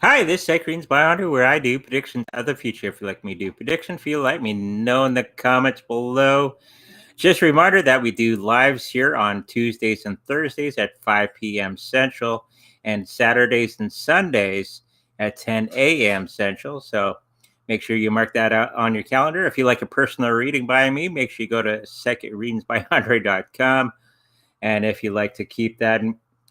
Hi, this is Sacreens Beyonder, where I do predictions of the future. If you like me do prediction, feel let me know in the comments below. Just a reminder that we do lives here on Tuesdays and Thursdays at 5 p.m. Central and Saturdays and Sundays at 10 a.m. Central. So make sure you mark that out on your calendar. If you like a personal reading by me, make sure you go to secondreadingsbyandre.com. And if you like to keep that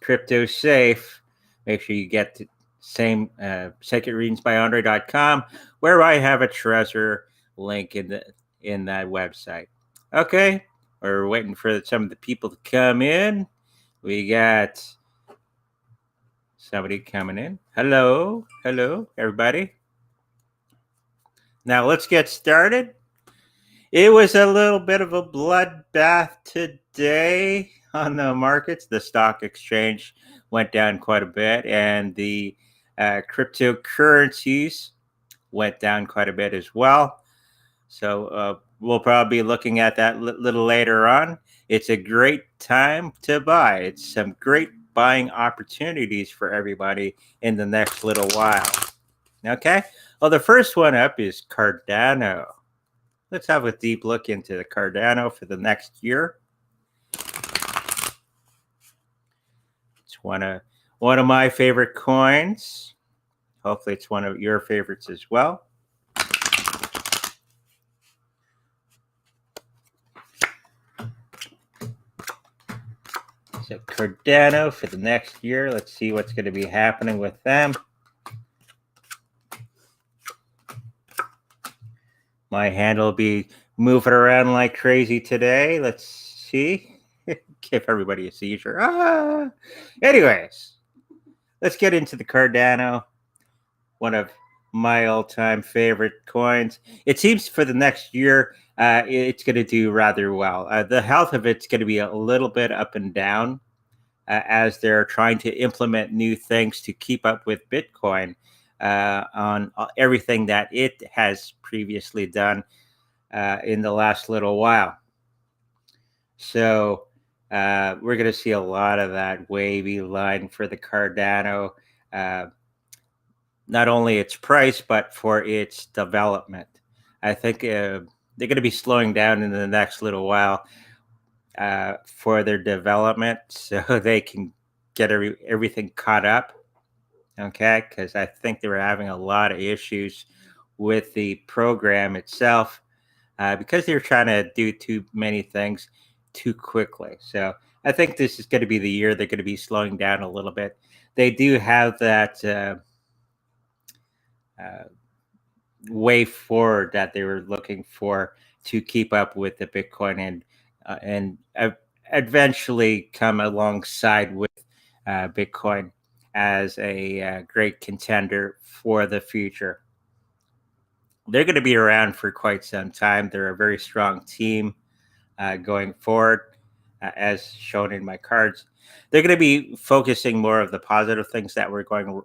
crypto safe, make sure you get to same secondreadingsbyandre.com, where I have a treasure link in that website. Okay, we're waiting for some of the people to come in. We got somebody coming in. Hello, everybody. Now let's get started. It was a little bit of a bloodbath today on the markets. The stock exchange went down quite a bit, and the cryptocurrencies went down quite a bit as well. So we'll probably be looking at that little later on. It's a great time to buy. It's some great buying opportunities for everybody in the next little while. Okay. Well, the first one up is Cardano. Let's have a deep look into the Cardano for the next year. It's one of my favorite coins. Hopefully it's one of your favorites as well. So Cardano for the next year. Let's see what's going to be happening with them. My hand will be moving around like crazy today. Let's see. Give everybody a seizure. Anyways, let's get into the Cardano, one of my all-time favorite coins. It seems for the next year, it's going to do rather well. The health of it's going to be a little bit up and down as they're trying to implement new things to keep up with Bitcoin on everything that it has previously done in the last little while. So we're going to see a lot of that wavy line for the Cardano, not only its price, but for its development. I think they're going to be slowing down in the next little while for their development so they can get everything caught up. Okay, because I think they were having a lot of issues with the program itself because they were trying to do too many things too quickly. So I think this is going to be the year they're going to be slowing down a little bit. They do have that way forward that they were looking for to keep up with the Bitcoin and eventually come alongside with Bitcoin as a great contender for the future. They're going to be around for quite some time. They're a very strong team going forward, as shown in my cards. They're going to be focusing more of the positive things that were going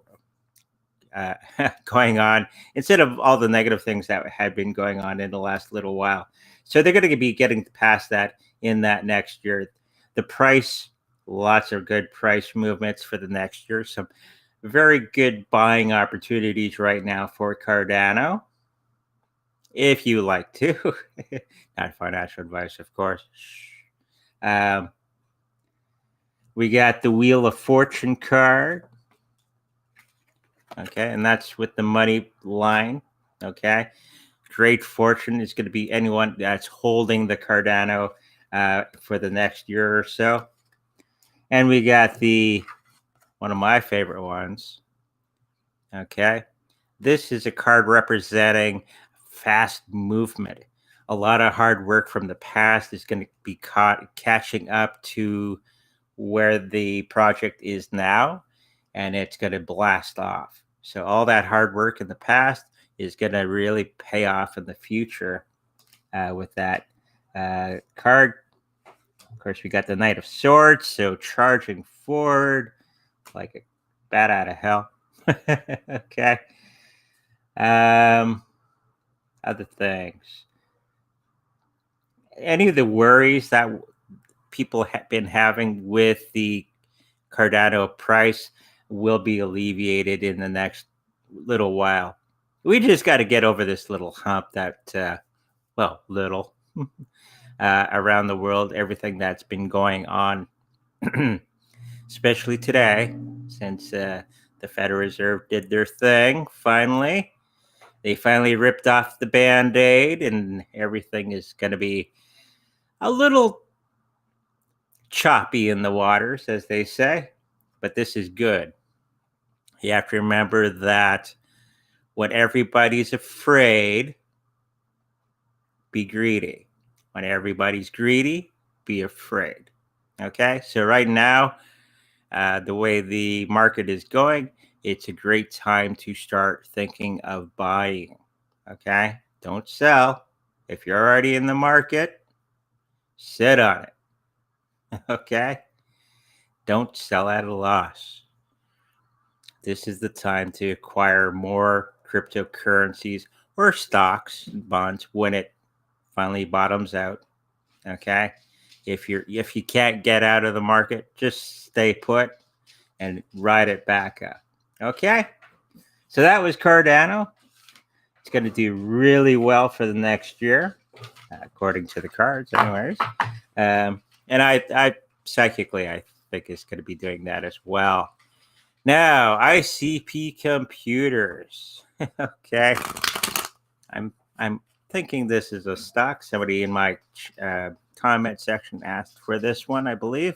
on instead of all the negative things that had been going on in the last little while. So they're going to be getting past that in that next year. The price, lots of good price movements for the next year. Some very good buying opportunities right now for Cardano, if you like to. Not financial advice, of course. We got the Wheel of Fortune card. Okay, and that's with the money line. Okay, great fortune is going to be anyone that's holding the Cardano for the next year or so. And we got one of my favorite ones. Okay, this is a card representing fast movement. A lot of hard work from the past is going to be catching up to where the project is now, and it's going to blast off. So all that hard work in the past is going to really pay off in the future with that card. Of course, we got the Knight of Swords, so charging forward like a bat out of hell. Okay. Other things. Any of the worries that people have been having with the Cardano price will be alleviated in the next little while. We just got to get over this little hump that, little around the world, everything that's been going on, especially today, since the Federal Reserve did their thing finally. They finally ripped off the Band-Aid, and everything is going to be a little choppy in the waters, as they say. But this is good. You have to remember that when everybody's afraid, be greedy. When everybody's greedy, be afraid. Okay? So right now, the way the market is going, it's a great time to start thinking of buying. Okay? Don't sell. If you're already in the market, sit on it. Okay? Don't sell at a loss. This is the time to acquire more cryptocurrencies or stocks, bonds, when it finally bottoms out. Okay? If you can't get out of the market, just stay put and ride it back up. Okay? So that was Cardano. It's going to do really well for the next year, according to the cards, anyways. And I psychically, I think it's going to be doing that as well. Now, ICP computers. Okay. I'm thinking this is a stock. Somebody in my comment section asked for this one, I believe.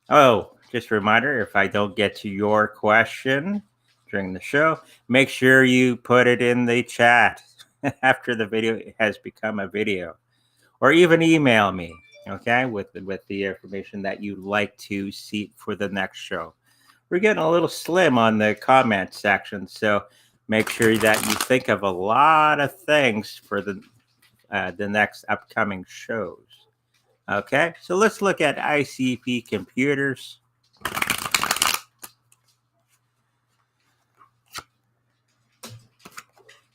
Oh, just a reminder, if I don't get to your question during the show, make sure you put it in the chat after the video has become a video, or even email me, okay, with the information that you'd like to see for the next show. We're getting a little slim on the comment section, so make sure that you think of a lot of things for the next upcoming shows. Okay, so let's look at ICP computers.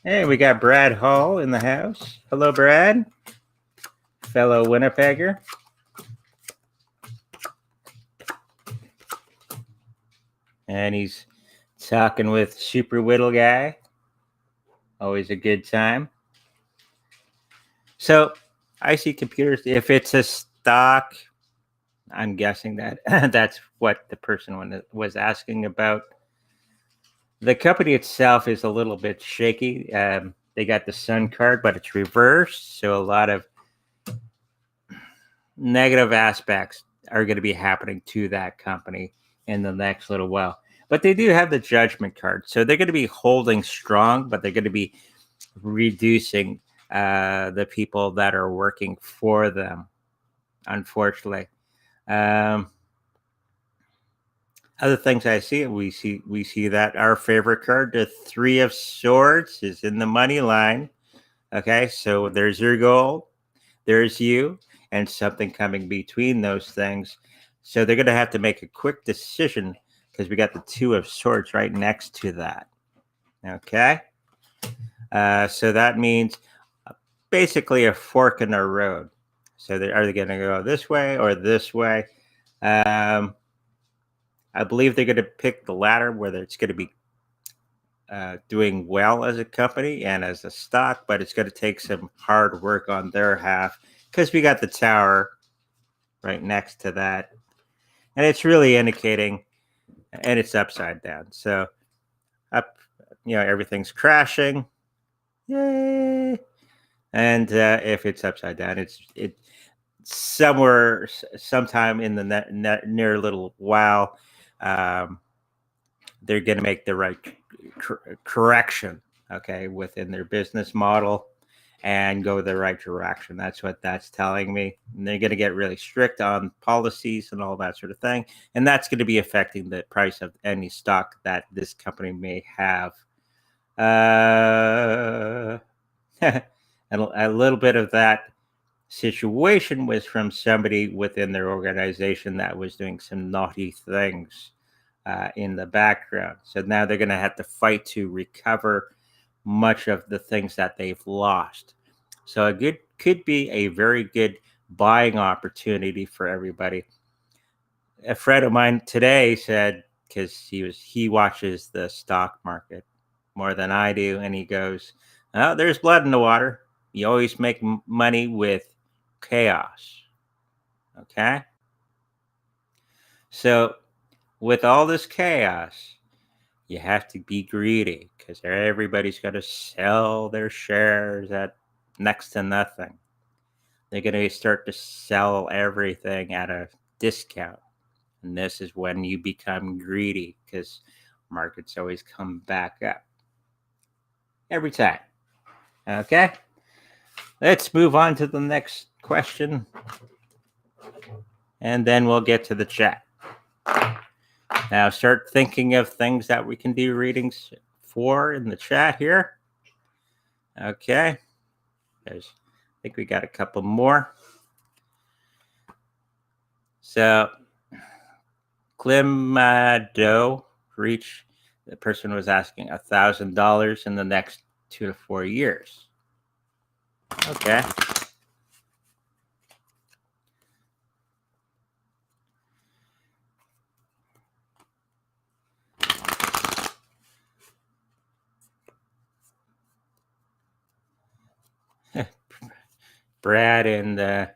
Hey, we got Brad Hall in the house. Hello, Brad, fellow Winnipegger. And he's talking with Super Whittle Guy. Always a good time. So, IC computers, if it's a stock, I'm guessing that that's what the person was asking about. The company itself is a little bit shaky. They got the Sun card, but it's reversed. So a lot of negative aspects are going to be happening to that company in the next little while. But they do have the Judgment card. So they're going to be holding strong, but they're going to be reducing the people that are working for them, unfortunately. Other things I see, we see that our favorite card, the Three of Swords, is in the money line. Okay, so there's your goal, there's you, and something coming between those things. So they're going to have to make a quick decision because we got the Two of Swords right next to that. Okay, so that means basically a fork in the road. So are they going to go this way or this way? I believe they're going to pick the latter, whether it's going to be doing well as a company and as a stock, but it's going to take some hard work on their half because we got the tower right next to that. And it's really indicating, and it's upside down. So up, everything's crashing. Yay. And if it's upside down, it's somewhere, sometime in the near little while, they're going to make the right correction, okay, within their business model and go the right direction. That's what that's telling me. And they're going to get really strict on policies and all that sort of thing. And that's going to be affecting the price of any stock that this company may have. And a little bit of that situation was from somebody within their organization that was doing some naughty things in the background. So now they're going to have to fight to recover much of the things that they've lost. So could be a very good buying opportunity for everybody. A friend of mine today said, because he watches the stock market more than I do, and he goes, "Oh, there's blood in the water. You always make money with chaos." Okay, so with all this chaos, you have to be greedy because everybody's got to sell their shares at next to nothing. They're going to start to sell everything at a discount. And this is when you become greedy because markets always come back up. Every time. Okay? Let's move on to the next question. And then we'll get to the chat. Now start thinking of things that we can do readings for in the chat here. Okay. I think we got a couple more. So KLIMA Dao reach, the person was asking $1,000 in the next 2 to 4 years. Okay. Brad and the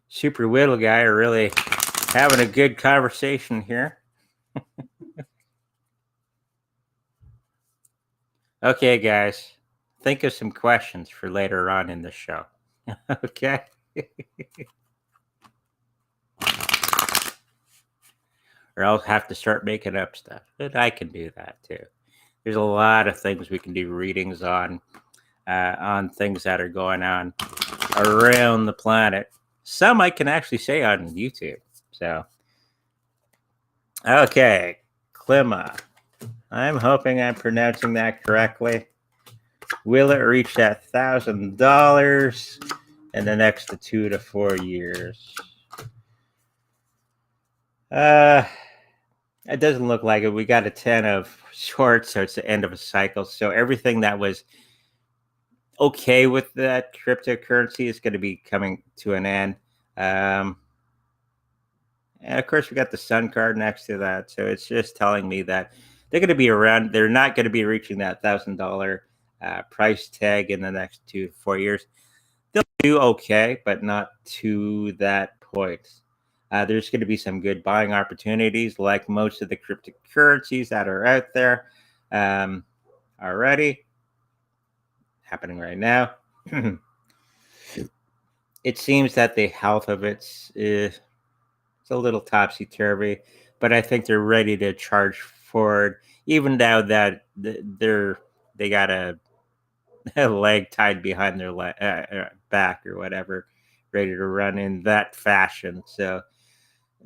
Super Whittle guy are really having a good conversation here. Okay, guys, think of some questions for later on in the show. Okay. Or I'll have to start making up stuff, but I can do that too. There's a lot of things we can do readings on things that are going on around the planet. Some I can actually say on YouTube. So, okay, KLIMA. I'm hoping I'm pronouncing that correctly. Will it reach that $1,000 in the next 2 to 4 years? It doesn't look like it. We got a 10 of shorts, so it's the end of a cycle. So everything that was okay with that cryptocurrency is going to be coming to an end. And of course, we got the sun card next to that. So it's just telling me that they're going to be around. They're not going to be reaching that $1,000 price tag in the next 2 to 4 years. They'll do okay, but not to that point. There's going to be some good buying opportunities, like most of the cryptocurrencies that are out there already. Happening right now. It seems that the health of it's a little topsy-turvy, but I think they're ready to charge forward, even now that they got a leg tied behind their back or whatever, ready to run in that fashion. So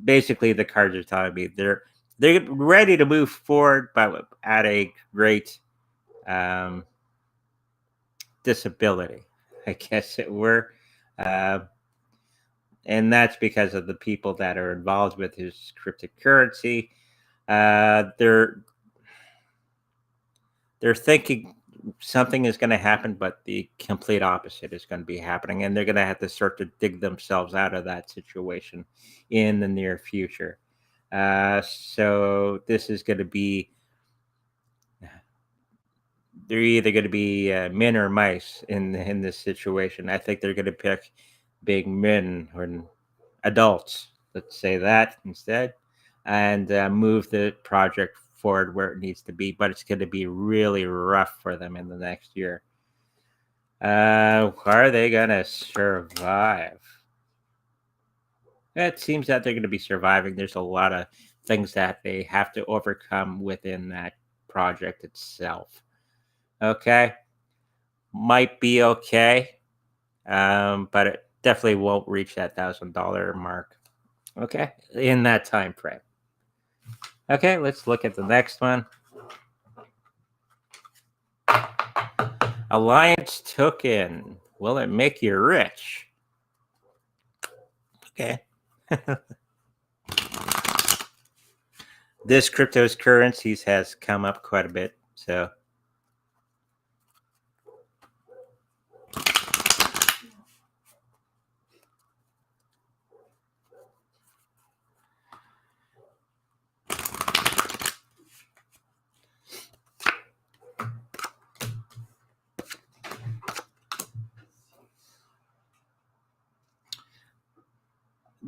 basically, the cards are telling me they're ready to move forward, but at a great disability, I guess it were. And that's because of the people that are involved with his cryptocurrency. They're thinking something is going to happen, but the complete opposite is going to be happening, and they're going to have to start to dig themselves out of that situation in the near future. So this is going to be, they're either going to be men or mice in this situation. I think they're going to pick big men or adults, let's say that instead, and move the project forward where it needs to be. But it's going to be really rough for them in the next year. Are they going to survive? It seems that they're going to be surviving. There's a lot of things that they have to overcome within that project itself. Okay, might be okay, but it definitely won't reach that $1,000 mark. Okay, in that time frame. Okay, let's look at the next one. Alliance token. Will it make you rich? Okay. This cryptocurrencies has come up quite a bit, so.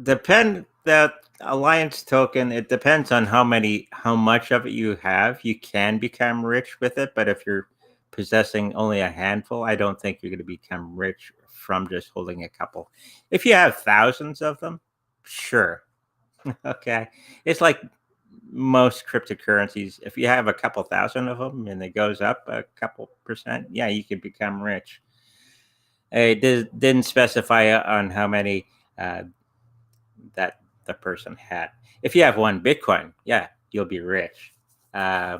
The alliance token, it depends on how much of it you have. You can become rich with it, but if you're possessing only a handful, I don't think you're going to become rich from just holding a couple. If you have thousands of them, sure. Okay. It's like most cryptocurrencies. If you have a couple thousand of them and it goes up a couple percent, yeah, you can become rich. It didn't specify on how many that the person had. If you have one Bitcoin, yeah, you'll be rich. I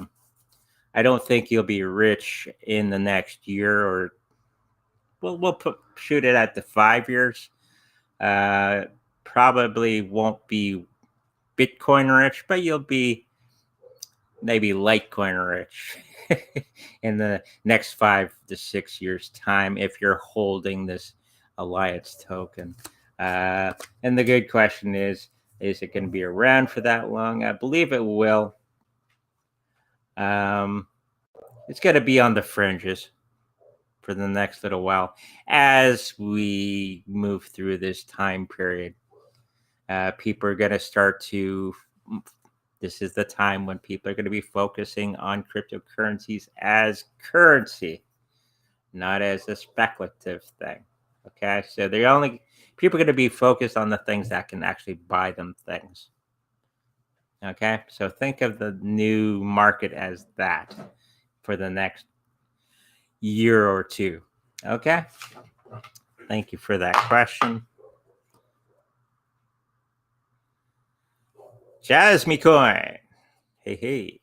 don't think you'll be rich in the next year, or we'll shoot it at the 5 years. Probably won't be Bitcoin rich, but you'll be maybe Litecoin rich in the next 5 to 6 years time if you're holding this alliance token. And the good question is it going to be around for that long? I believe it will. It's going to be on the fringes for the next little while as we move through this time period. People are going to start to, this is the time when people are going to be focusing on cryptocurrencies as currency, not as a speculative thing. Okay, so people are going to be focused on the things that can actually buy them things. Okay, so think of the new market as that for the next year or two. Okay, thank you for that question. Jasmy coin. Hey.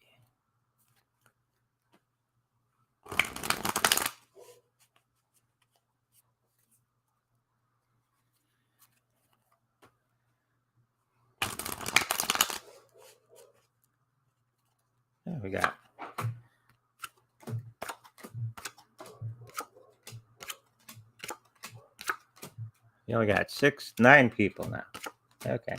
There we got. You only got 9 people now. Okay.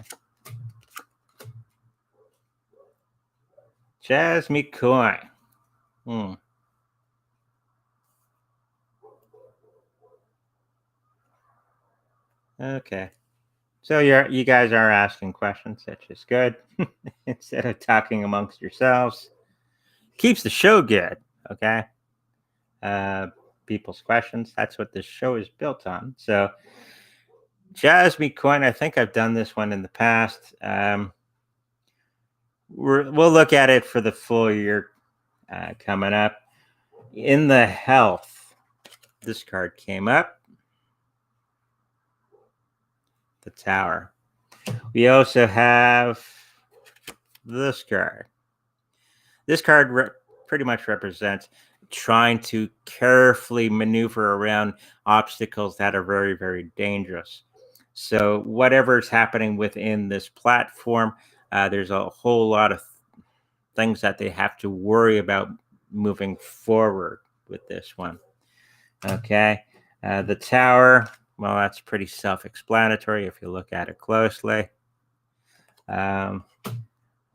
Jasmy coin. Okay. So you guys are asking questions, which is good. Instead of talking amongst yourselves. Keeps the show good, okay? People's questions. That's what this show is built on. So Jasmy coin, I think I've done this one in the past. We'll look at it for the full year coming up. In the health, this card came up. The tower. We also have this card. This card pretty much represents trying to carefully maneuver around obstacles that are very, very dangerous. So whatever is happening within this platform, there's a whole lot of things that they have to worry about moving forward with this one. Okay. The tower, well, that's pretty self-explanatory if you look at it closely.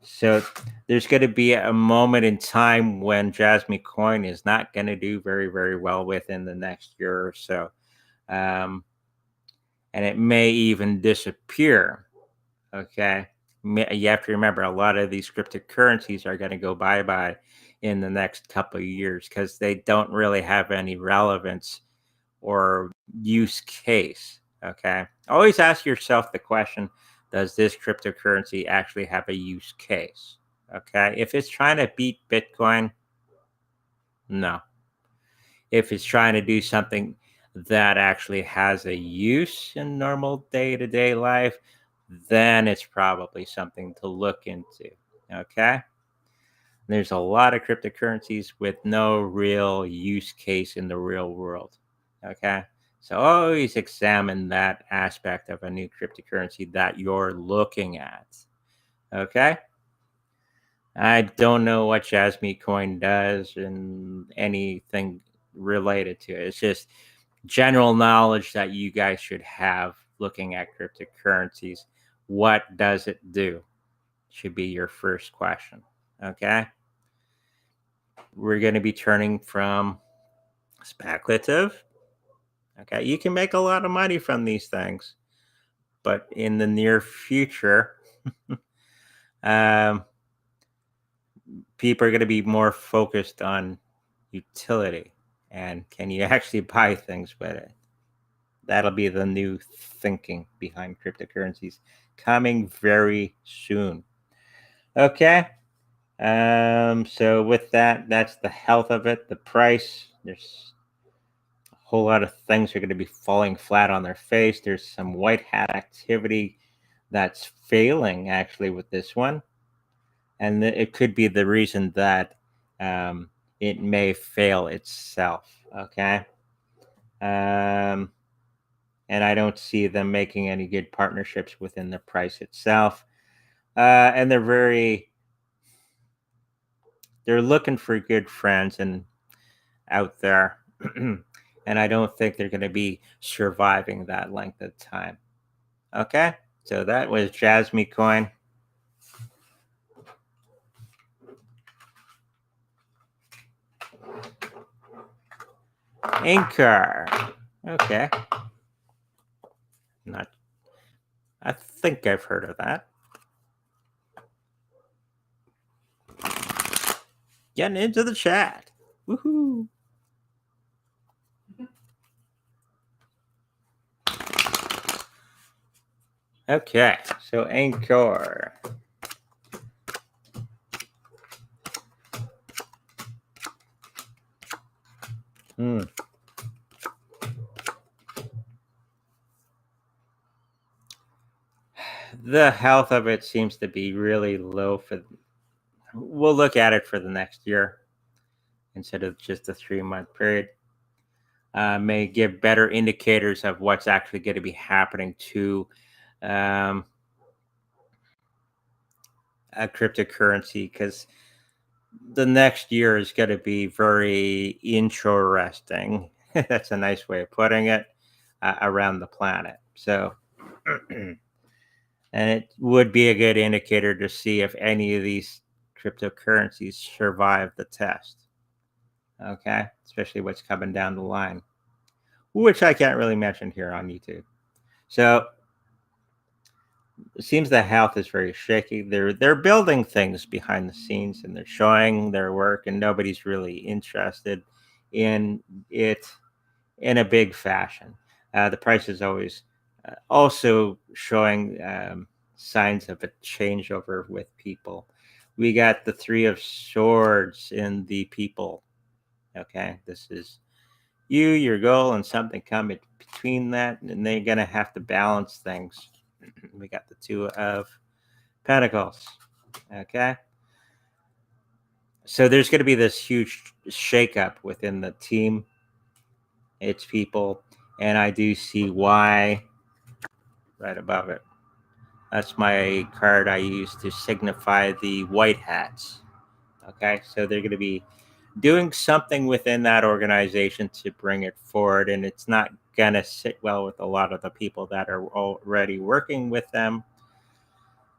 So there's going to be a moment in time when Jasmy coin is not going to do very, very well within the next year or so. And it may even disappear. Okay. You have to remember, a lot of these cryptocurrencies are going to go bye-bye in the next couple of years because they don't really have any relevance or use case. Okay. Always ask yourself the question, does this cryptocurrency actually have a use case? Okay. If it's trying to beat Bitcoin, no. If it's trying to do something that actually has a use in normal day-to-day life, then it's probably something to look into. Okay. There's a lot of cryptocurrencies with no real use case in the real world. Okay. So always examine that aspect of a new cryptocurrency that you're looking at. Okay. I don't know what Jasmy coin does and anything related to it. It's just general knowledge that you guys should have looking at cryptocurrencies. What does it do? Should be your first question. Okay. We're going to be turning from speculative. Okay. You can make a lot of money from these things, but in the near future, people are going to be more focused on utility and can you actually buy things with it. That'll be the new thinking behind cryptocurrencies coming very soon. Okay. So with that, that's the health of it. The price, there's a whole lot of things are going to be falling flat on their face. There's some white hat activity that's failing actually with this one. And it could be the reason that it may fail itself. Okay. And I don't see them making any good partnerships within the price itself. And they're looking for good friends and out there. And I don't think they're going to be surviving that length of time. Okay. So that was Jasmy coin. ANKR. Okay. I think I've heard of that. Getting into the chat. Woohoo. Okay, so ANKR. The health of it seems to be really low we'll look at it for the next year instead of just a 3-month period. May give better indicators of what's actually going to be happening to a cryptocurrency, because the next year is going to be very interesting. That's a nice way of putting it, around the planet. So, and it would be a good indicator to see if any of these cryptocurrencies survive the test. Okay, especially what's coming down the line, which I can't really mention here on YouTube. So it seems the health is very shaky. They're building things behind the scenes and they're showing their work, and nobody's really interested in it in a big fashion. The price is always also showing signs of a changeover with people. We got the 3 of Swords in the people. Okay, this is you, your goal, and something coming between that, and they're going to have to balance things. We got the 2 of Pentacles. Okay, so there's going to be this huge shakeup within the team, its people, and I do see why right above it. That's my card I use to signify the white hats. Okay, so they're going to be doing something within that organization to bring it forward, and it's not going to sit well with a lot of the people that are already working with them.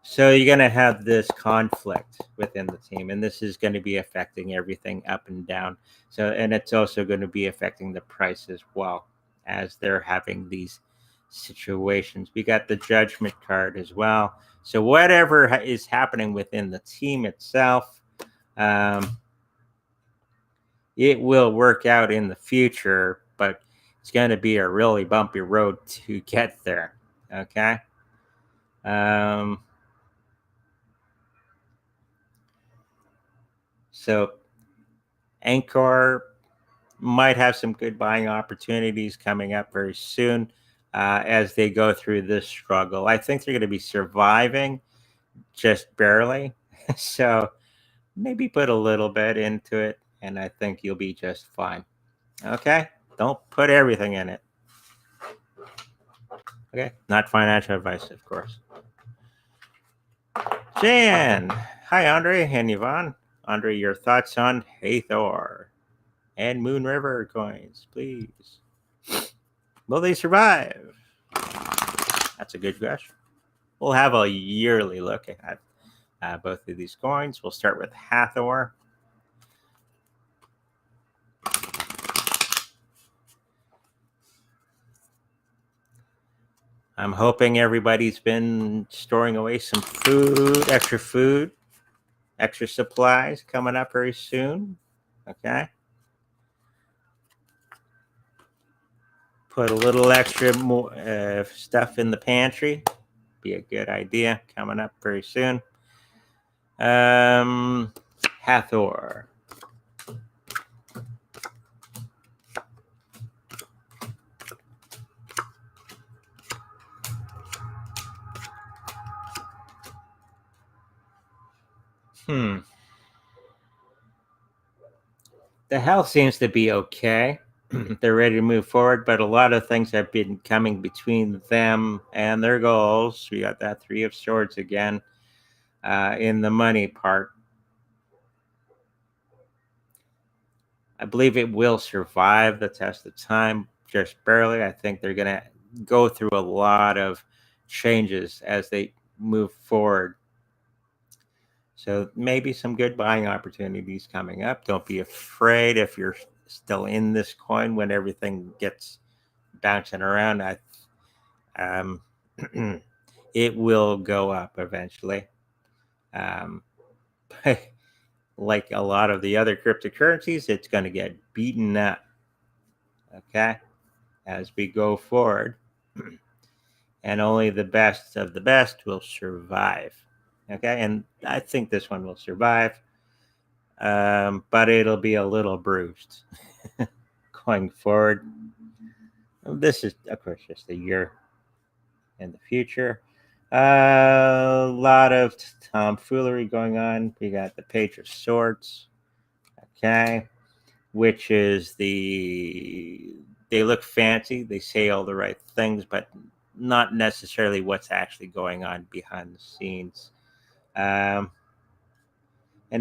So you're going to have this conflict within the team, and this is going to be affecting everything up and down. So, and it's also going to be affecting the price as well, as they're having these situations. We got the Judgment card as well. So whatever is happening within the team itself, it will work out in the future, but it's going to be a really bumpy road to get there. Okay. So ANKR might have some good buying opportunities coming up very soon as they go through this struggle. I think they're going to be surviving just barely. So maybe put a little bit into it, and I think you'll be just fine. Okay? Don't put everything in it. Okay? Not financial advice, of course. Jan. Hi, Andre and Yvonne. Andre, your thoughts on Hathor and Moonriver coins, please. Will they survive? That's a good question. We'll have a yearly look at both of these coins. We'll start with Hathor. I'm hoping everybody's been storing away some food, extra supplies coming up very soon. Okay. Put a little extra more stuff in the pantry. Be a good idea coming up very soon. Hathor. The health seems to be okay. They're ready to move forward, but a lot of things have been coming between them and their goals. We got that 3 of Swords again in the money part. I believe it will survive the test of time, just barely. I think they're going to go through a lot of changes as they move forward. So maybe some good buying opportunities coming up. Don't be afraid if you're still in this coin when everything gets bouncing around. It will go up eventually. Like a lot of the other cryptocurrencies, it's going to get beaten up. Okay, as we go forward, and only the best of the best will survive. Okay, and I think this one will survive, but it'll be a little bruised going forward. This is, of course, just a year in the future. A lot of tomfoolery going on. We got the Page of Swords, okay, which is they look fancy, they say all the right things, but not necessarily what's actually going on behind the scenes. And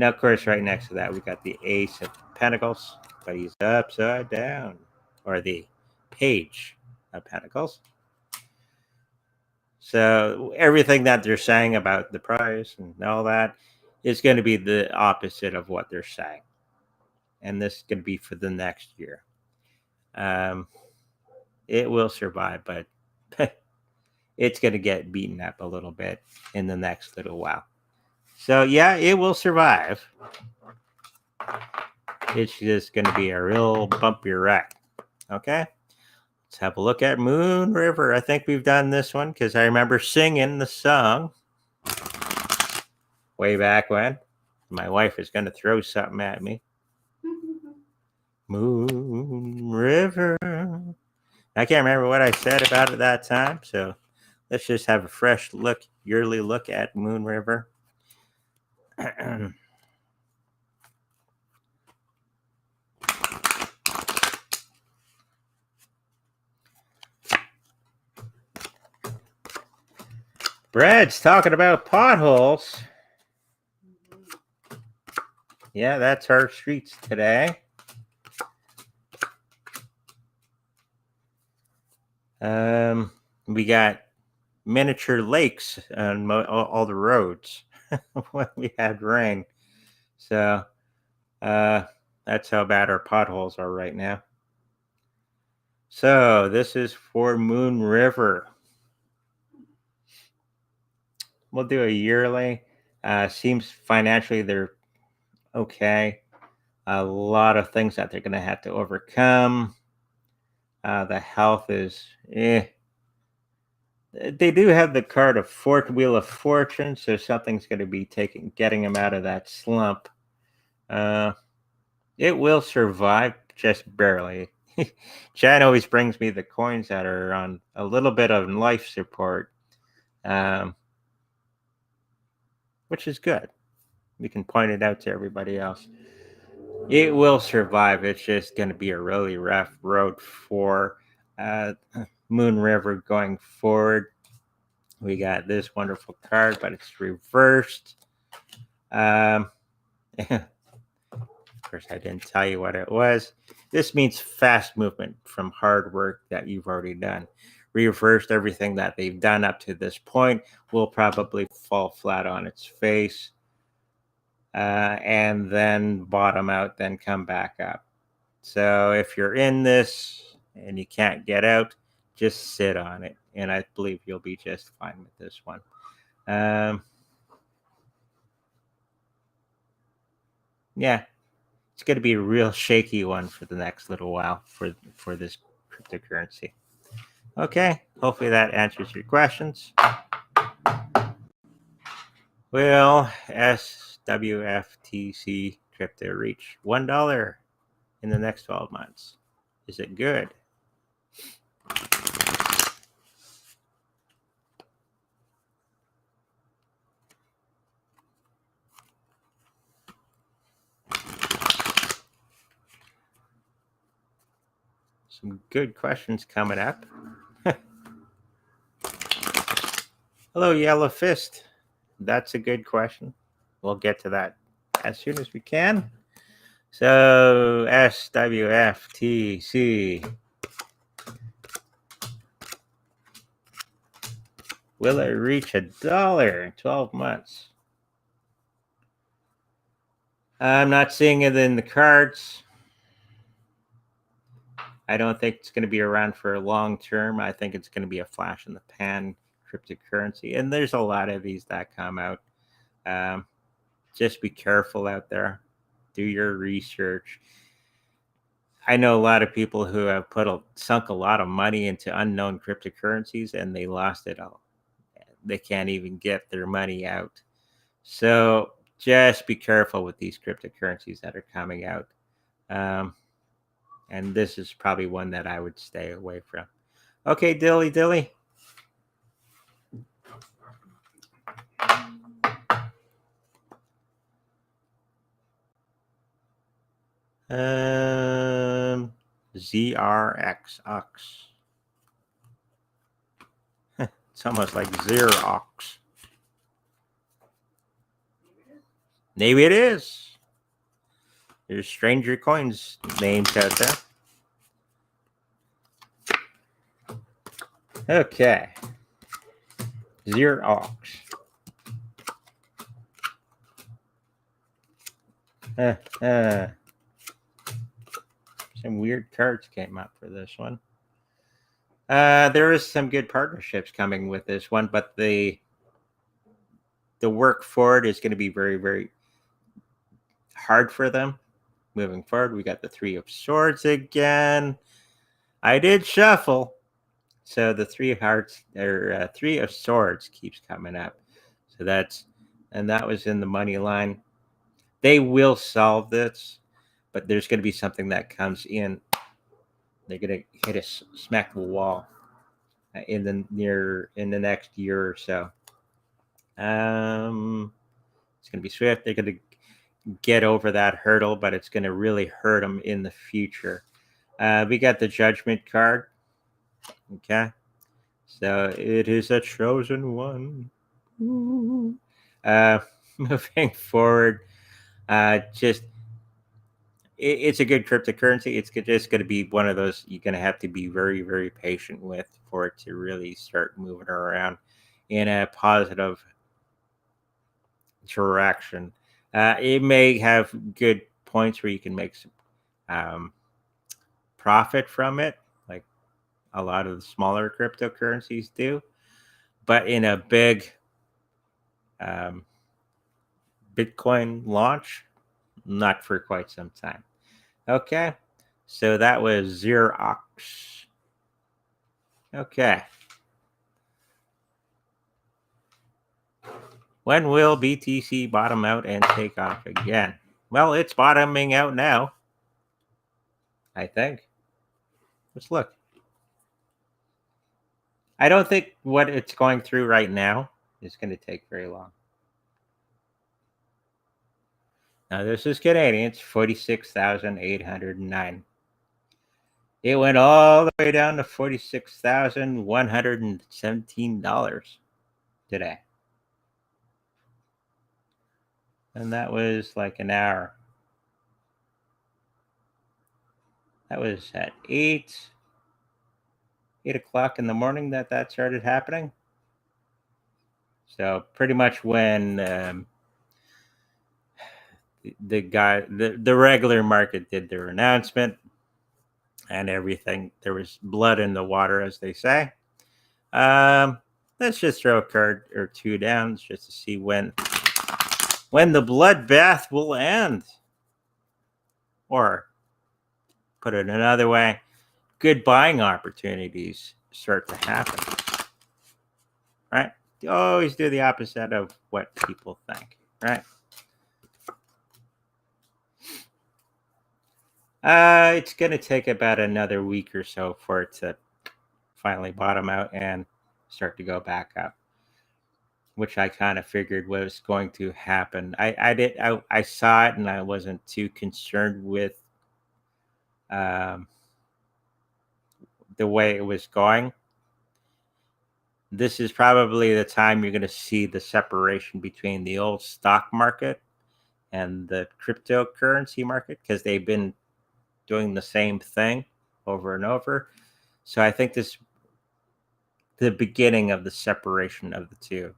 of course, right next to that, we got the Ace of Pentacles, but he's upside down, or the Page of Pentacles. So everything that they're saying about the price and all that is going to be the opposite of what they're saying. And this is going to be for the next year. It will survive, but it's going to get beaten up a little bit in the next little while. So yeah, it will survive. It's just going to be a real bumpy ride. Okay. Let's have a look at Moonriver. I think we've done this one because I remember singing the song way back when. My wife is going to throw something at me. Moonriver. I can't remember what I said about it that time, so let's just have a fresh look, yearly look at Moonriver. Brad's talking about potholes. Yeah, that's our streets today. We got miniature lakes on all the roads when we had rain. So that's how bad our potholes are right now. So this is for Moonriver. We'll do a yearly. Seems financially they're okay. A lot of things that they're going to have to overcome. The health is They do have the card of Wheel of Fortune, so something's going to be getting them out of that slump. It will survive, just barely. Chad always brings me the coins that are on a little bit of life support, which is good. We can point it out to everybody else. It will survive. It's just going to be a really rough road for Moonriver going forward. We got this wonderful card, but it's reversed. Of course, I didn't tell you what it was. This means fast movement from hard work that you've already done. Reversed, everything that they've done up to this point will probably fall flat on its face. And then bottom out, then come back up. So if you're in this and you can't get out, just sit on it, and I believe you'll be just fine with this one. Yeah, it's going to be a real shaky one for the next little while for this cryptocurrency. Okay, hopefully that answers your questions. Will SWFTC crypto reach $1 in the next 12 months? Is it good? Some good questions coming up. Hello, Yellow Fist. That's a good question. We'll get to that as soon as we can. So, SWFTC. Will it reach $1 in 12 months? I'm not seeing it in the cards. I don't think it's going to be around for a long term. I think it's going to be a flash in the pan cryptocurrency. And there's a lot of these that come out. Just be careful out there. Do your research. I know a lot of people who have sunk a lot of money into unknown cryptocurrencies, and they lost it all. They can't even get their money out. So just be careful with these cryptocurrencies that are coming out. And this is probably one that I would stay away from. Okay, Dilly. ZRXX. It's almost like Xerox. Maybe it is. There's stranger coins names out there. Okay. Xerox. Some weird cards came up for this one. There is some good partnerships coming with this one, but the work for it is going to be very, very hard for them moving forward. We got the Three of Swords again. I did shuffle, so the Three of Swords keeps coming up. So that was in the money line. They will solve this, but there's going to be something that comes in. They're going to smack the wall in the next year or so. It's going to be swift. They're going to get over that hurdle, but it's going to really hurt them in the future. We got the Judgment card. Okay, so it is a chosen one. Moving forward, it's a good cryptocurrency. It's just going to be one of those you're going to have to be very, very patient with for it to really start moving around in a positive direction. It may have good points where you can make some profit from it, like a lot of the smaller cryptocurrencies do. But in a big Bitcoin launch, not for quite some time. Okay, so that was Xerox. Okay. When will BTC bottom out and take off again? Well, it's bottoming out now, I think. Let's look. I don't think what it's going through right now is going to take very long. Now, this is Canadian. It's 46,809. It went all the way down to $46,117 today. And that was like an hour. That was at 8 o'clock in the morning that started happening. So pretty much when the regular market did their announcement, and everything. There was blood in the water, as they say. Let's just throw a card or two down just to see when the bloodbath will end. Or put it another way, good buying opportunities start to happen. Right? You always do the opposite of what people think, right? It's going to take about another week or so for it to finally bottom out and start to go back up, which I kind of figured was going to happen. I saw it and I wasn't too concerned with the way it was going. This is probably the time you're going to see the separation between the old stock market and the cryptocurrency market, because they've been doing the same thing over and over. So I think this the beginning of the separation of the two.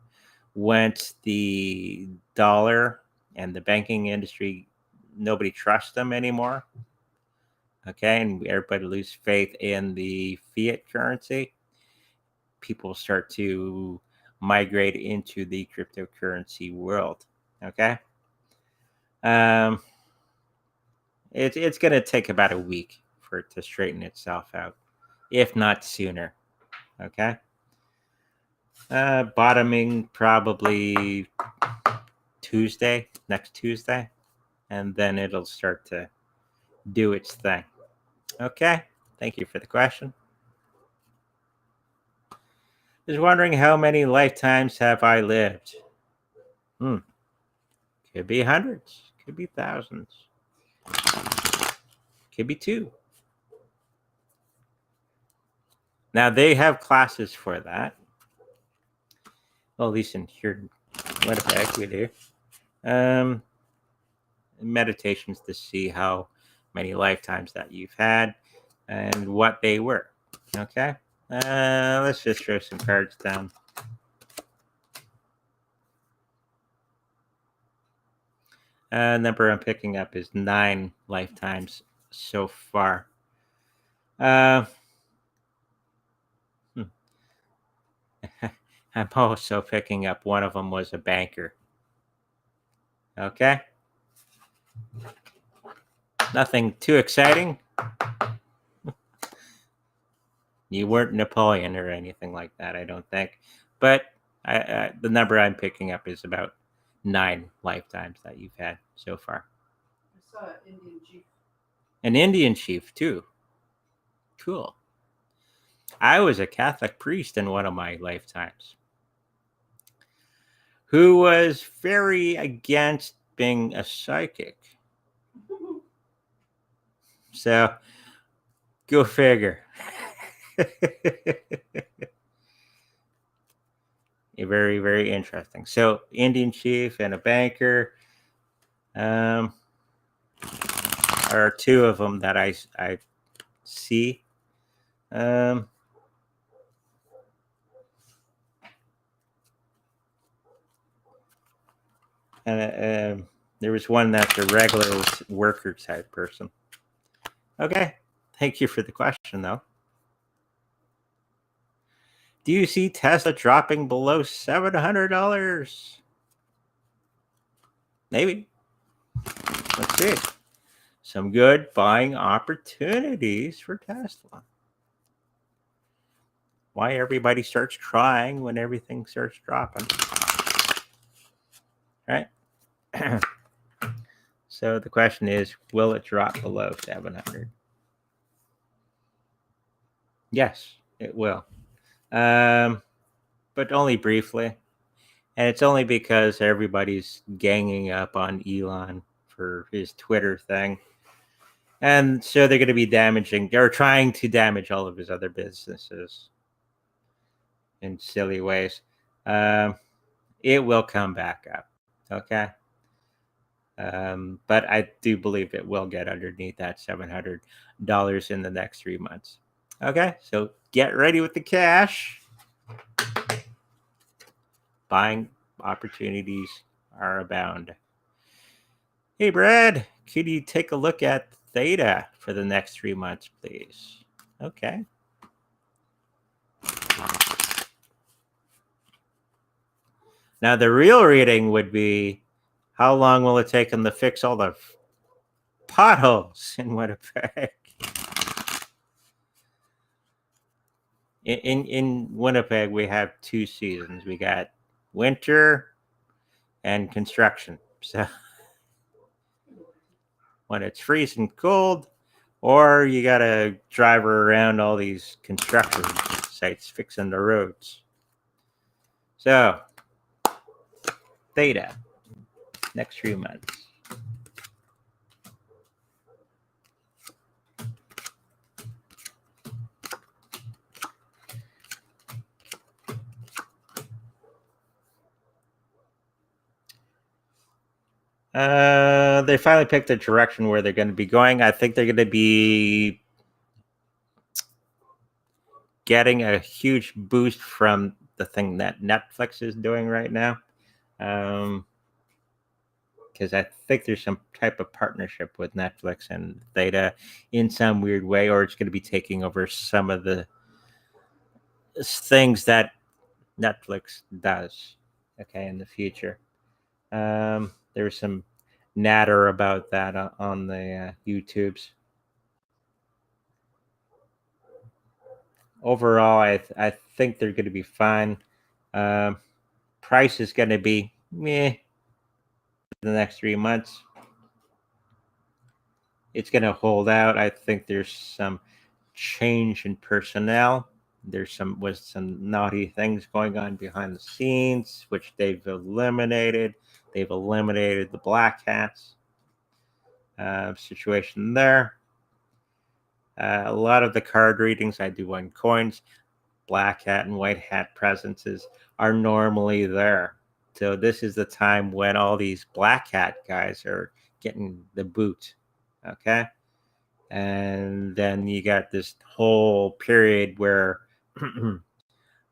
Once the dollar and the banking industry, nobody trusts them anymore. Okay, and everybody lose faith in the fiat currency. People start to migrate into the cryptocurrency world. Okay. It's going to take about a week for it to straighten itself out, if not sooner. Okay. Bottoming probably next Tuesday, and then it'll start to do its thing. Okay. Thank you for the question. Just wondering how many lifetimes have I lived? Could be hundreds, could be thousands, could be 2. Now they have classes for that. Well, at least in here, what the heck we do? Meditations to see how many lifetimes that you've had and what they were. Okay. Let's just throw some cards down. Number I'm picking up is 9 lifetimes so far. I'm also picking up one of them was a banker. Okay. Nothing too exciting. You weren't Napoleon or anything like that, I don't think. But the number I'm picking up is about 9 lifetimes that you've had so far. I saw an Indian chief. An Indian chief, too. Cool. I was a Catholic priest in one of my lifetimes who was very against being a psychic. So, go figure. Very, very interesting. So, Indian chief and a banker are 2 of them that I see. And there was one that's a regular worker type person. Okay. Thank you for the question, though. Do you see Tesla dropping below $700? Maybe. Let's see. Some good buying opportunities for Tesla. Why everybody starts crying when everything starts dropping. Right? So the question is, will it drop below 700? Yes, it will. But only briefly. And it's only because everybody's ganging up on Elon for his Twitter thing. And so they're going to be trying to damage all of his other businesses in silly ways. It will come back up. Okay. But I do believe it will get underneath that $700 in the next 3 months. Okay. So get ready with the cash. Buying opportunities are abound. Hey, Brad, could you take a look at Theta for the next 3 months, please. Okay. Now, the real reading would be, how long will it take them to fix all the potholes in Winnipeg? In Winnipeg, we have 2 seasons. We got winter and construction. So when it's freezing cold, or you got to drive around all these construction sites fixing the roads. So, Theta, next 3 months. They finally picked a direction where they're going to be going. I think they're going to be getting a huge boost from the thing that Netflix is doing right now. Because I think there's some type of partnership with Netflix and Theta in some weird way, or it's going to be taking over some of the things that Netflix does, okay, in the future. There's some natter about that on the YouTubes. Overall, I think they're going to be fine. Price is going to be meh the next 3 months. It's going to hold out. I think there's some change in personnel. There's some naughty things going on behind the scenes, which they've eliminated. They've eliminated the black hats situation there. A lot of the card readings I do on coins, black hat and white hat presences are normally there. So this is the time when all these black hat guys are getting the boot. Okay. And then you got this whole period where they're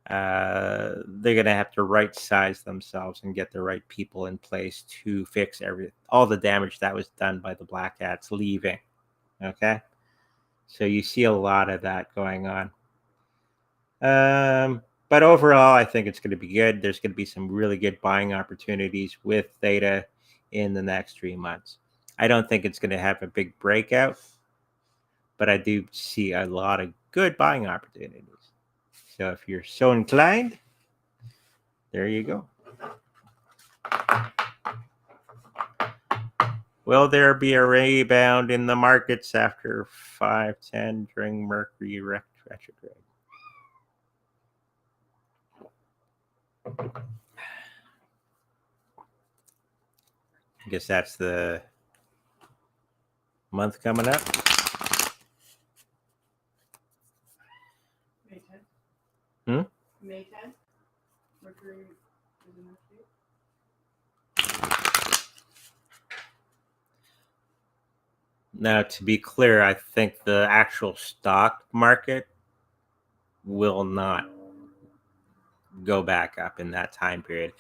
going to have to right size themselves and get the right people in place to fix all the damage that was done by the black hats leaving. Okay. So you see a lot of that going on. But overall, I think it's going to be good. There's going to be some really good buying opportunities with Theta in the next 3 months. I don't think it's going to have a big breakout, but I do see a lot of good buying opportunities. So if you're so inclined, there you go. Will there be a rebound in the markets after 5-10 during Mercury retrograde? I guess that's the month coming up. May 10th. May 10th. Mercury is in Mercury. Now, to be clear, I think the actual stock market will not go back up in that time period.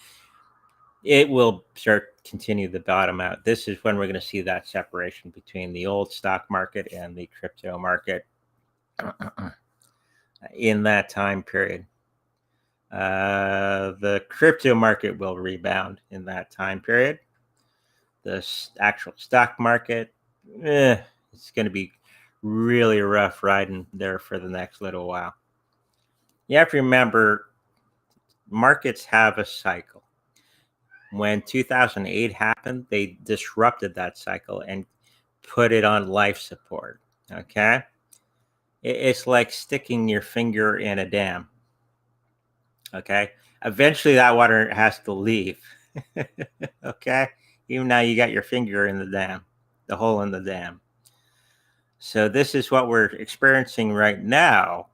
It will continue the bottom out. This is when we're going to see that separation between the old stock market and the crypto market in that time period. The crypto market will rebound in that time period. The actual stock market, it's going to be really rough riding there for the next little while. You have to remember, markets have a cycle. When 2008 happened, they disrupted that cycle and put it on life support. Okay? It's like sticking your finger in a dam. Okay? Eventually, that water has to leave. Okay? Even now, you got your finger in the dam, the hole in the dam. So this is what we're experiencing right now,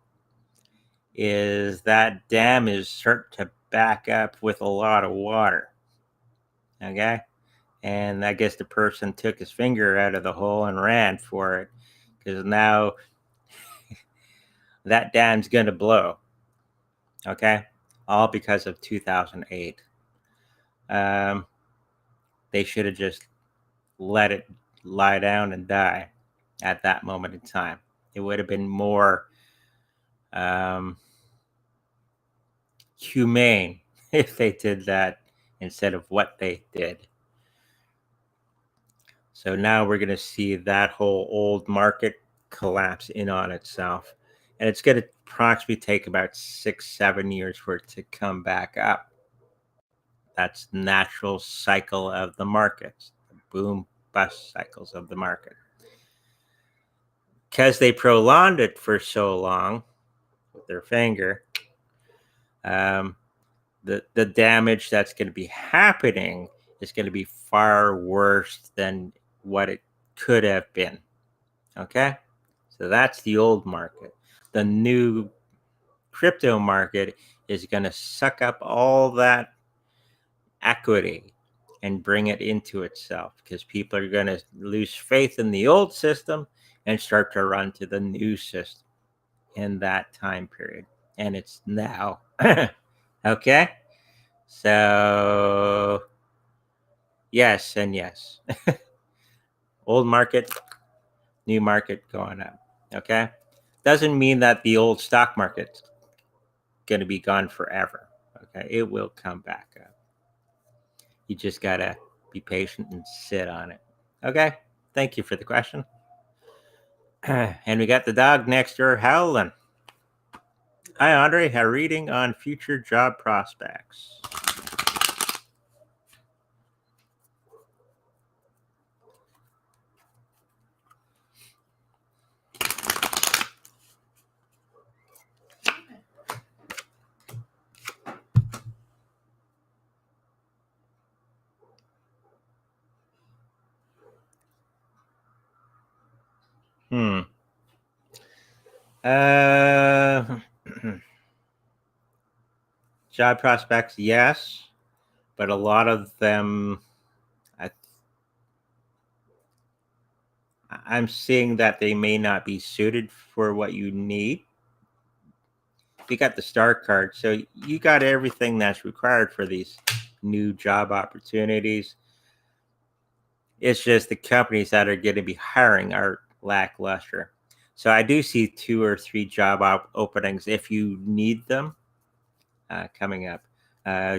is that dam is starting to back up with a lot of water. Okay? And I guess the person took his finger out of the hole and ran for it, because now that dam's going to blow. Okay? All because of 2008. They should have just let it lie down and die. at that moment in time. It would have been more humane if they did that instead of what they did. So now we're going to see that whole old market collapse in on itself. And it's going to approximately take about 6-7 years for it to come back up. That's the natural cycle of the markets, the boom bust cycles of the market. Because they prolonged it for so long with their finger, the damage that's going to be happening is going to be far worse than what it could have been. Okay? So that's the old market. The new crypto market is going to suck up all that equity and bring it into itself, because people are going to lose faith in the old system and start to run to the new system in that time period. And it's now. Okay? So, yes and yes. Old market, new market going up. Okay? Doesn't mean that the old stock market's going to be gone forever. Okay? It will come back up. You just got to be patient and sit on it. Okay? Thank you for the question. And we got the dog next door howling. Hi, Andre. A reading on future job prospects. Job prospects, yes, but a lot of them, I'm seeing that they may not be suited for what you need. You got the star card, so you got everything that's required for these new job opportunities. It's just the companies that are going to be hiring are lackluster. So I do see 2 or 3 job openings if you need them coming up.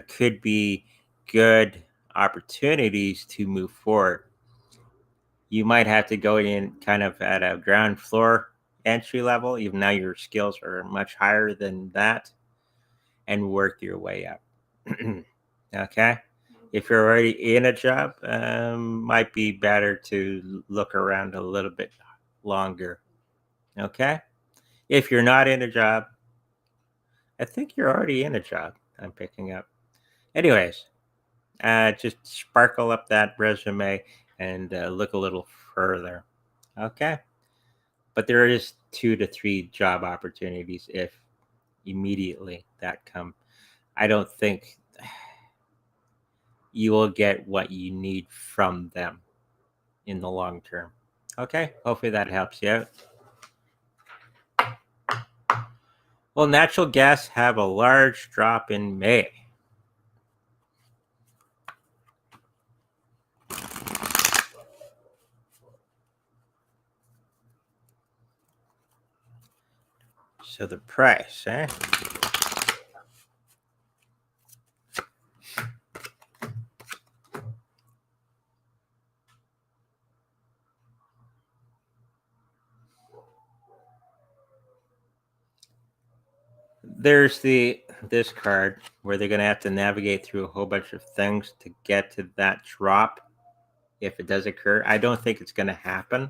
Could be good opportunities to move forward. You might have to go in kind of at a ground floor entry level, even though your skills are much higher than that, and work your way up. Okay? If you're already in a job, might be better to look around a little bit longer. Okay? If you're not in a job, I think you're already in a job, I'm picking up. Anyways, just sparkle up that resume and look a little further. Okay? But there is 2 to 3 job opportunities if immediately that come. I don't think you will get what you need from them in the long term. Okay? Hopefully that helps you out. Will natural gas have a large drop in May? So the price, eh? There's this card where they're going to have to navigate through a whole bunch of things to get to that drop if it does occur. I don't think it's going to happen.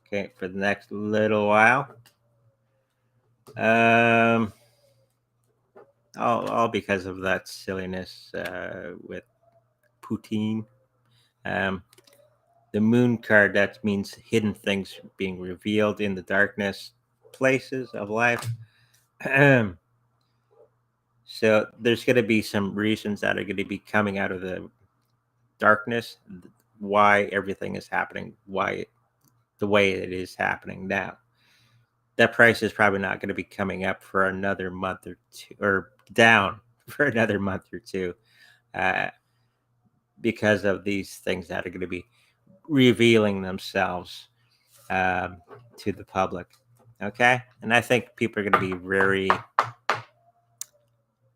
Okay, for the next little while. All because of that silliness with Putin. The moon card, that means hidden things being revealed in the darkness places of life. So there's going to be some reasons that are going to be coming out of the darkness, why everything is happening, why the way it is happening now. That price is probably not going to be coming up for another month or two, or down for another month or two, because of these things that are going to be revealing themselves. to the public. Okay, and I think people are going to be very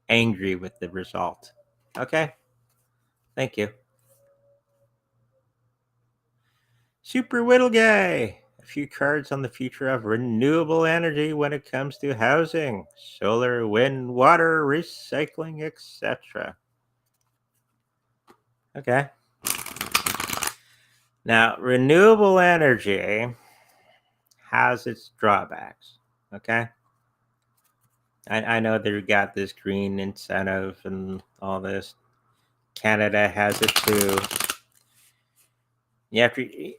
angry with the result. Okay, thank you. Super Whittle Guy. A few cards on the future of renewable energy when it comes to housing, solar, wind, water, recycling, etc. Okay. Now, renewable energy has its drawbacks. Okay. I know they got this green incentive and all this. Canada has it too. You have to,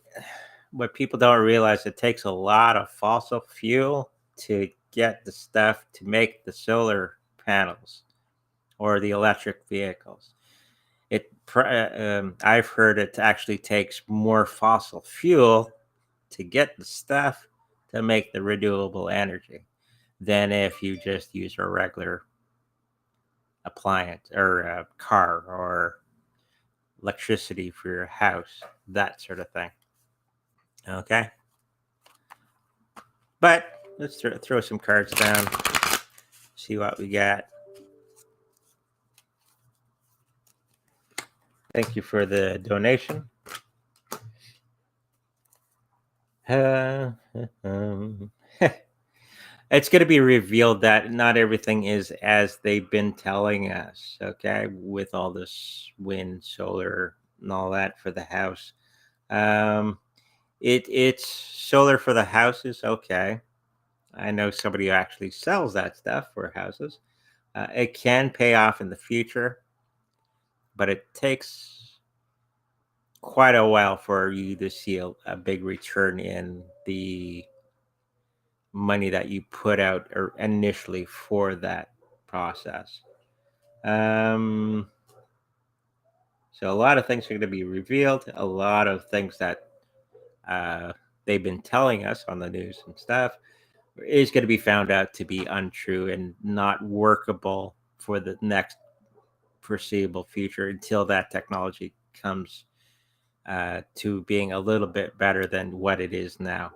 what people don't realize, it takes a lot of fossil fuel to get the stuff to make the solar panels or the electric vehicles. I've heard it actually takes more fossil fuel to get the stuff to make the renewable energy than if you just use a regular appliance or a car or electricity for your house, that sort of thing. Okay. But let's throw some cards down, see what we got. Thank you for the donation. It's going to be revealed that not everything is as they've been telling us, okay, with all this wind, solar, and all that for the house. It's solar for the houses, okay. I know somebody who actually sells that stuff for houses. It can pay off in the future, but it takes quite a while for you to see a big return in the money that you put out or initially for that process. So a lot of things are going to be revealed. A lot of things that they've been telling us on the news and stuff is going to be found out to be untrue and not workable for the next foreseeable future until that technology comes to being a little bit better than what it is now.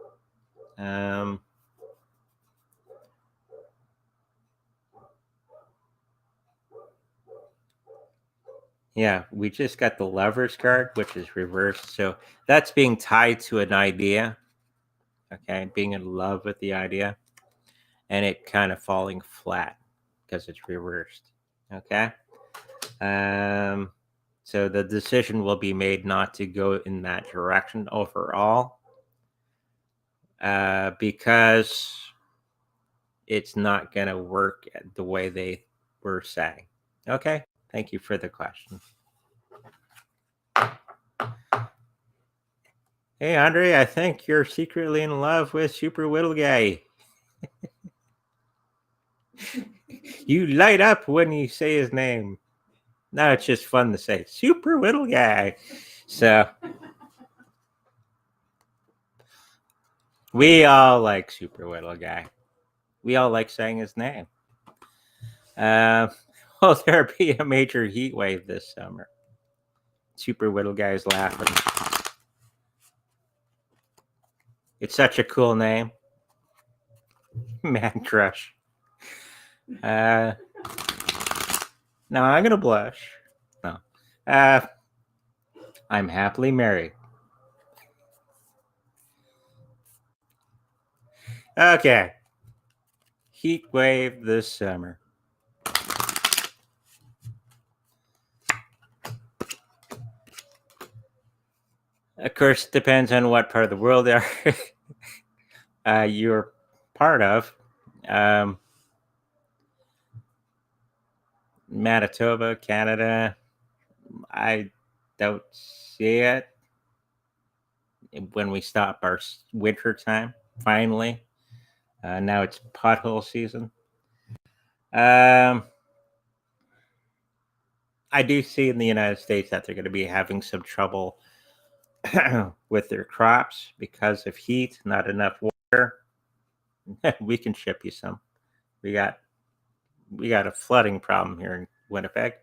Yeah, we just got the Lovers card, which is reversed. So that's being tied to an idea. Okay, being in love with the idea. And it kind of falling flat because it's reversed. Okay. So the decision will be made not to go in that direction overall. Because it's not going to work the way they were saying. Okay. Thank you for the question. Hey, Andre, I think you're secretly in love with Super Whittle Guy. You light up when you say his name. No, it's just fun to say Super Whittle Guy. So we all like Super Whittle Guy. We all like saying his name. Will there be a major heat wave this summer? Super Whittle Guy's laughing. It's such a cool name. Man crush. Now I'm gonna blush. No. I'm happily married. Okay. Heat wave this summer. Of course, it depends on what part of the world you're part of. Manitoba, Canada. I don't see it when we stop our winter time. Finally, now it's pothole season. I do see in the United States that they're going to be having some trouble with their crops because of heat, not enough water. We can ship you some. We got a flooding problem here in Winnipeg.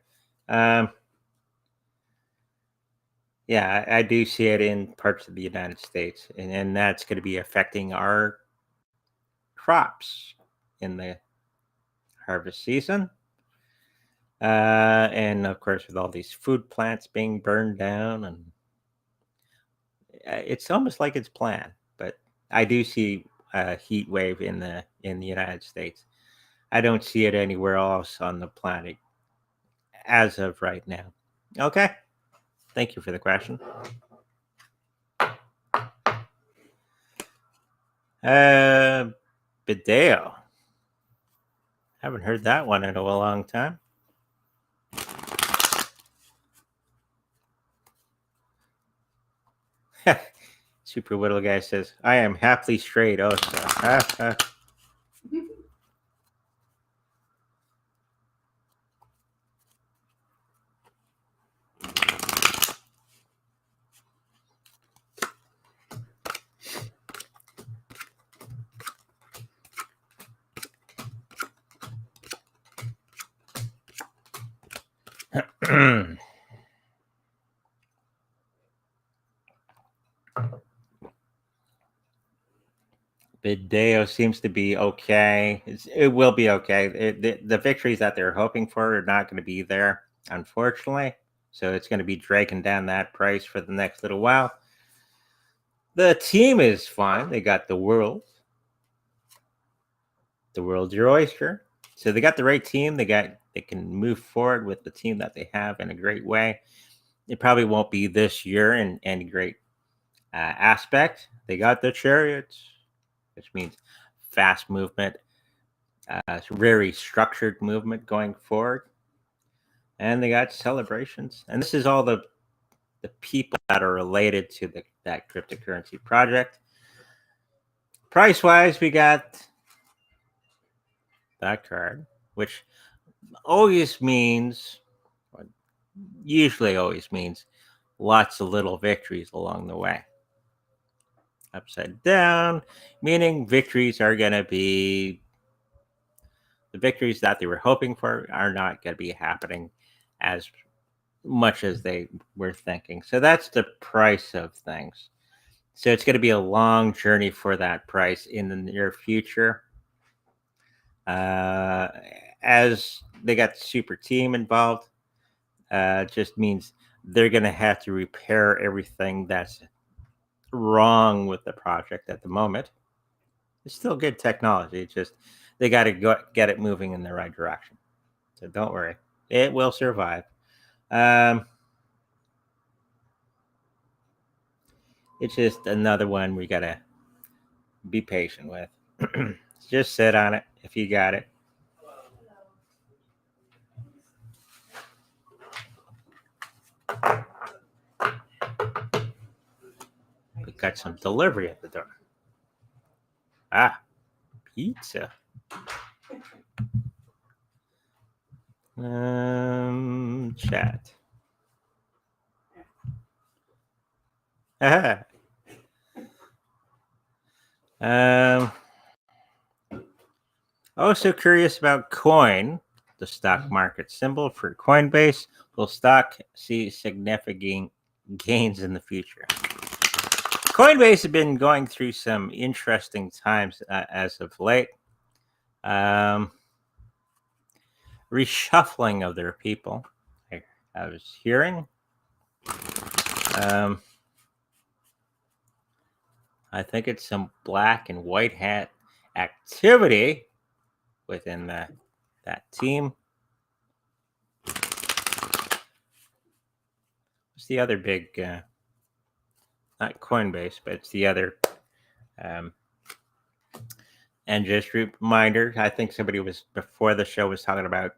Yeah, I do see it in parts of the United States, and that's going to be affecting our crops in the harvest season. And of course, with all these food plants being burned down, and it's almost like it's planned. But I do see a heat wave in the United States. I don't see it anywhere else on the planet as of right now. Okay, thank you for the question. BIDAO. Haven't heard that one in a long time. Super Whittle guy says, I am happily straight. Oh, so. BIDAO seems to be okay. It will be okay. The victories that they're hoping for are not going to be there, unfortunately. So it's going to be dragging down that price for the next little while. The team is fine. They got the world's your oyster. So they got the right team. They can move forward with the team that they have in a great way. It probably won't be this year in any great aspect. They got the chariots, which means fast movement, very structured movement going forward. And they got celebrations. And this is all the people that are related to that cryptocurrency project. Price-wise, we got that card, which always means, usually always means, lots of little victories along the way. Upside down, meaning victories are going to be the victories that they were hoping for are not going to be happening as much as they were thinking. So that's the price of things. So it's going to be a long journey for that price in the near future. As they got the super team involved, just means they're going to have to repair everything that's wrong with the project at the moment. It's still good technology. It's just they got to get it moving in the right direction. So don't worry, it will survive. It's just another one we got to be patient with. Just sit on it if you got it. We got some delivery at the door. Ah, pizza. Chat. Also curious about Coin, the stock market symbol for Coinbase. Will stock see significant gains in the future? Coinbase has been going through some interesting times as of late. Reshuffling of their people, I was hearing. I think it's some black and white hat activity within that team. What's the other big, not Coinbase, but it's the other. And just a reminder, I think somebody was before the show was talking about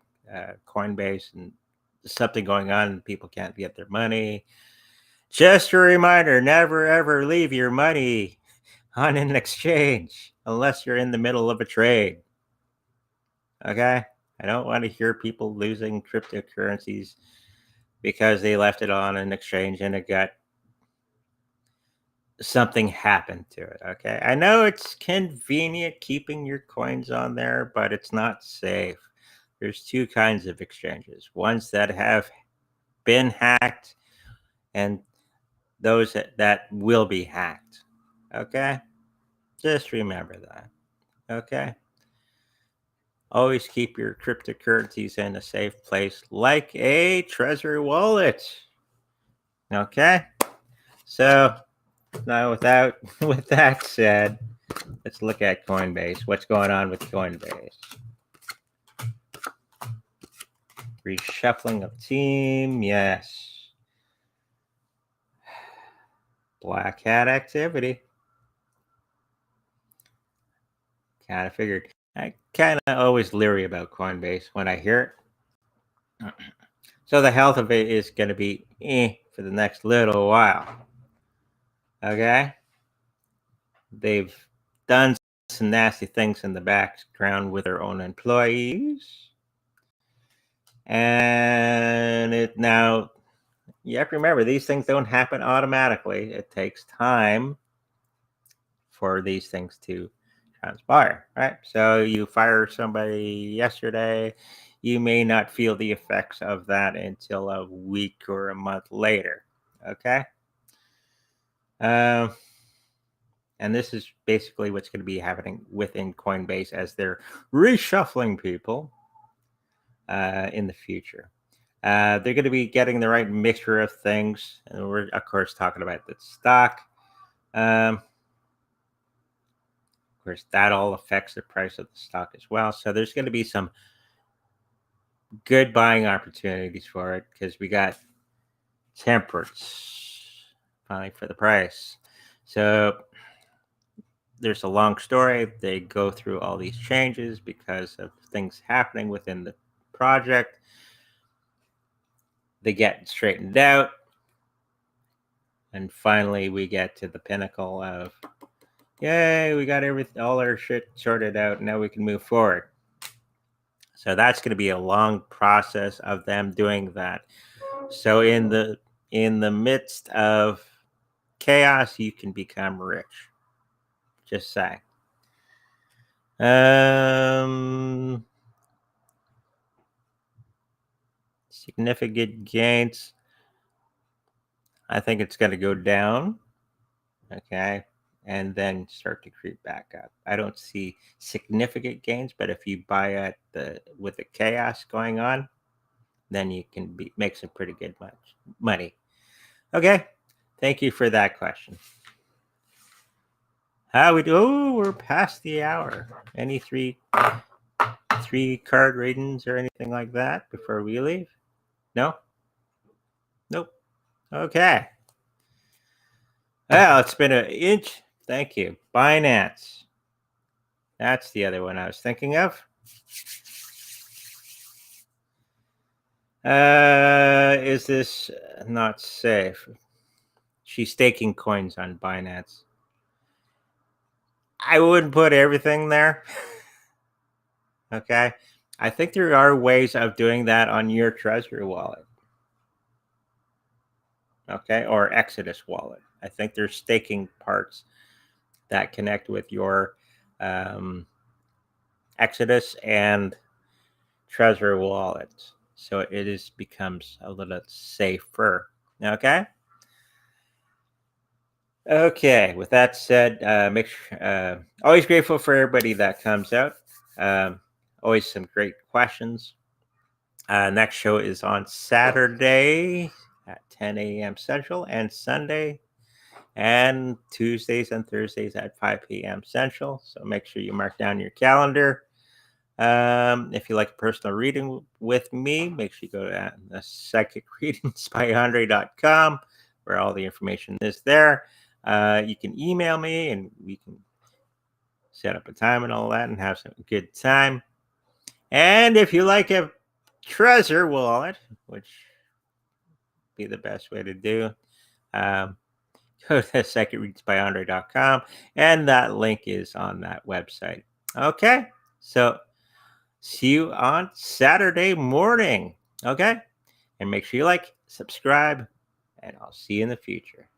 Coinbase and something going on and people can't get their money. Just a reminder, never ever leave your money on an exchange unless you're in the middle of a trade. Okay? I don't want to hear people losing cryptocurrencies because they left it on an exchange and it got something happened to it. Okay? I know it's convenient keeping your coins on there, but it's not safe. There's two kinds of exchanges. Ones that have been hacked and those that will be hacked. Okay? Just remember that. Okay? Always keep your cryptocurrencies in a safe place like a treasury wallet. Okay? So now with that said, let's look at Coinbase. What's going on with Coinbase? Reshuffling of team, yes. Black hat activity. Kind of figured. I kind of always leery about Coinbase when I hear it. So the health of it is going to be for the next little while. Okay? They've done some nasty things in the background with their own employees. And it now, you have to remember, these things don't happen automatically. It takes time for these things to transpire, right? So you fire somebody yesterday, you may not feel the effects of that until a week or a month later, okay? And this is basically what's going to be happening within Coinbase as they're reshuffling people in the future. They're going to be getting the right mixture of things. And we're, of course, talking about the stock. Of course, that all affects the price of the stock as well. So there's going to be some good buying opportunities for it because we got temperance finally for the price. So there's a long story. They go through all these changes because of things happening within the project. They get straightened out. And finally, we get to the pinnacle of, yay, we got all our shit sorted out. Now we can move forward. So that's going to be a long process of them doing that. So in the midst of chaos, you can become rich. Just saying. Significant gains. I think it's going to go down. Okay. And then start to creep back up. I don't see significant gains, but if you buy at with the chaos going on, then you can make some pretty good money. Okay. Thank you for that question. How we do? Oh, we're past the hour. Any three card ratings or anything like that before we leave? No? Nope. Okay. Well, it's been an inch. Thank you. Binance. That's the other one I was thinking of. Is this not safe? She's staking coins on Binance. I wouldn't put everything there. Okay. I think there are ways of doing that on your Treasury wallet. Okay. Or Exodus wallet. I think there's staking parts that connect with your Exodus and Treasury wallets. So it becomes a little safer. Okay. Okay. With that said, always grateful for everybody that comes out. Always some great questions. Next show is on Saturday at 10 a.m. Central and Sunday and Tuesdays and Thursdays at 5 p.m. Central. So make sure you mark down your calendar. If you like a personal reading with me, make sure you go to the psychicreadingsbyandre.com where all the information is there. You can email me and we can set up a time and all that and have some good time. And if you like a treasure wallet, which would be the best way to do, go to psychicreadingsbyandre.com and that link is on that website. Okay, so see you on Saturday morning. Okay, and make sure you like, subscribe, and I'll see you in the future.